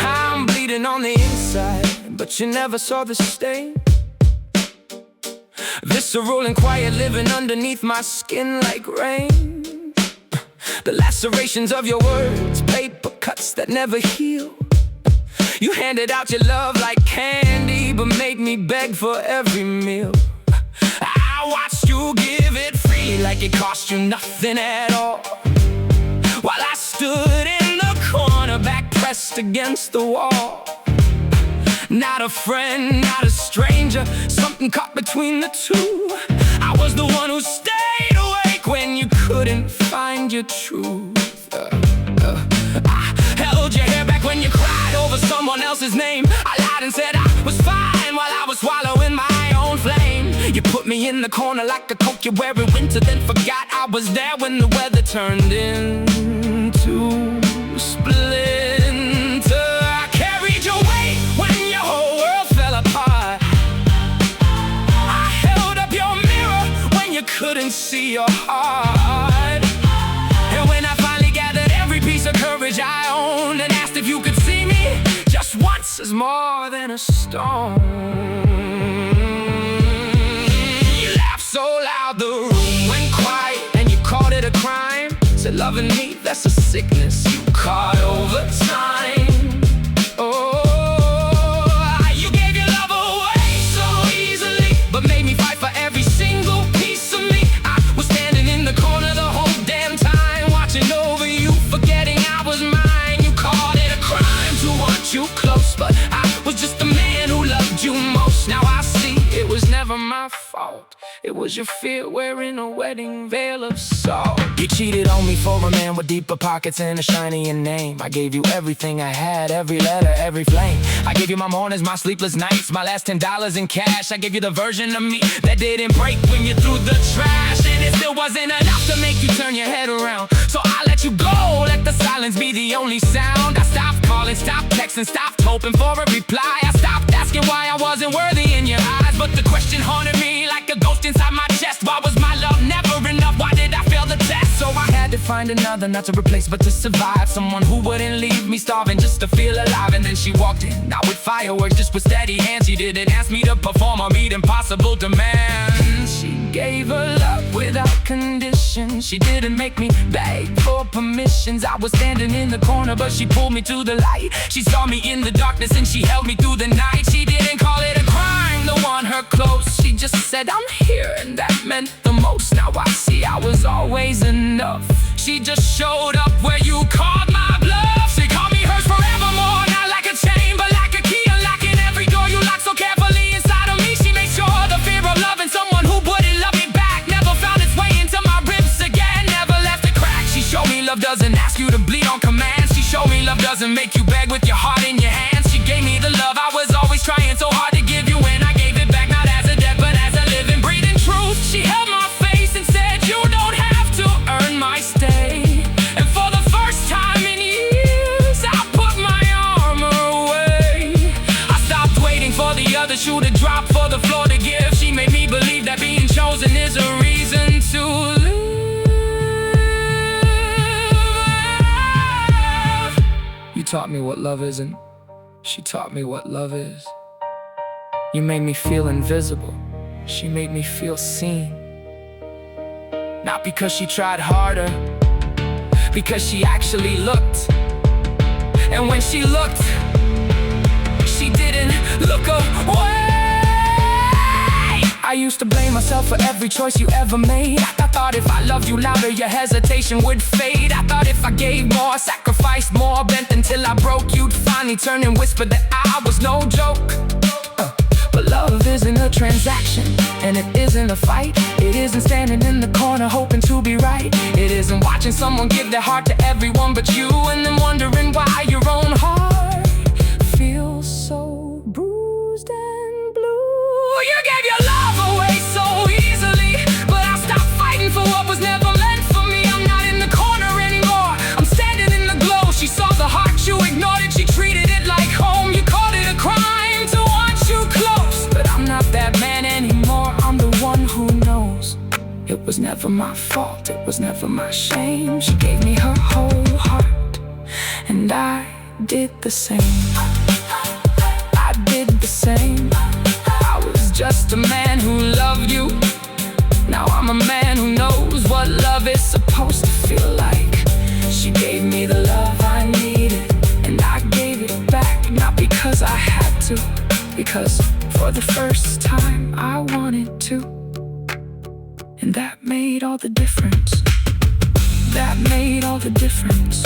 I'm bleeding on the inside, but you never saw the stain. Visceral and quiet, living underneath my skin like rain. The lacerations of your words, paper cuts that never heal. You handed out your love like candy, but made me beg for every meal. I watched you give it free like it cost you nothing at all, while I stood in the corner, back pressed against the wall. Not a friend, not a stranger, something caught between the two. I was the one who stayed awake when you couldn't find your truth. I held your hair back when you cried over someone else's name. I lied and said I was fine while I was swallowing my own flame. You put me in the corner like a coat you wear in winter, then forgot I was there when the weather turned into splinter. I carried your weight when your whole world fell apart. I held up your mirror when you couldn't see your heart. And when I finally gathered every piece of courage I owned and asked if you could see me, just once is more than a stone. You laughed so loud the room went quiet, and you called it a crime. Said loving me, that's a sickness you caught over time. Oh, you gave your love away so easily, but made me fight for every single piece of me. I was standing in the corner the whole damn time, watching over you, forgetting I was mine. You called it a crime to want you close, but I was just the man who loved you most. Now I see it was never my fault. It was your fear wearing a wedding veil of salt. You cheated on me for a man with deeper pockets and a shinier name. I gave you everything I had, every letter, every flame. I gave you my mornings, my sleepless nights, my last $10 in cash. I gave you the version of me that didn't break when you threw the trash. And it still wasn't enough to make you turn your head around, so I let you go, let the silence be the only sound. I stopped calling, stopped texting, stopped hoping for a reply. I stopped asking why I wasn't worthy in your eyes, but the question haunted me like a ghost inside my chest. Why was my love never enough? Why did I fail the test? So I had to find another, not to replace but to survive. Someone who wouldn't leave me starving just to feel alive. And then she walked in, not with fireworks, just with steady hands. She didn't ask me to perform or meet impossible demands. She gave her love without condition. She didn't make me beg for permissions. I was standing in the corner, but she pulled me to the light. She saw me in the darkness and she held me through the night. She didn't call it a crime to want her close. She just said I'm here, and that meant the most. Now I see I was always enough. She just showed up where you called my bluff. She called me hers forevermore, not like a chain but like a key, unlocking every door you locked so carefully inside of me. She made sure the fear of loving someone who wouldn't love me back never found its way into my ribs again, never left a crack. She showed me love doesn't ask you to bleed on command. She showed me love doesn't make you beg with your heart in your hands. She gave me the love I was always trying so hard to give you, and I gave it back, not as a debt but as a living, breathing truth. She held my face and said you don't have to earn my stay. And for the first time in years I put my armor away. I stopped waiting for the other shoe to drop, for the floor to give. She made me believe that being chosen is a reason to live. You taught me what love isn't. She taught me what love is. You made me feel invisible. She made me feel seen. Not because she tried harder, because she actually looked. And when she looked, she didn't look away. I used to blame myself for every choice you ever made. I thought if I loved you louder, your hesitation would fade. I thought if I gave more, sacrificed more, bent until I broke, you'd finally turn and whisper that I was no joke. But love isn't a transaction, and it isn't a fight. It isn't standing in the corner hoping to be right. It isn't watching someone give their heart to everyone but you, and then wondering why your own heart feels so bruised and blue. You gave your love away so easily, but I stopped fighting for what was never meant for me. I'm not in the corner anymore, I'm standing in the glow. She saw the heart, you ignored it, she treated it like home. You called it a crime to want you close, but I'm not that man anymore. I'm the one who knows it was never my fault, it was never my shame. She gave me her whole heart. did the same. I did the same. I was just a man who loved you. Now I'm a man who knows what love is supposed to feel like. She gave me the love I needed, and I gave it back, not because I had to, because for the first time I wanted to. And that made all the difference. That made all the difference.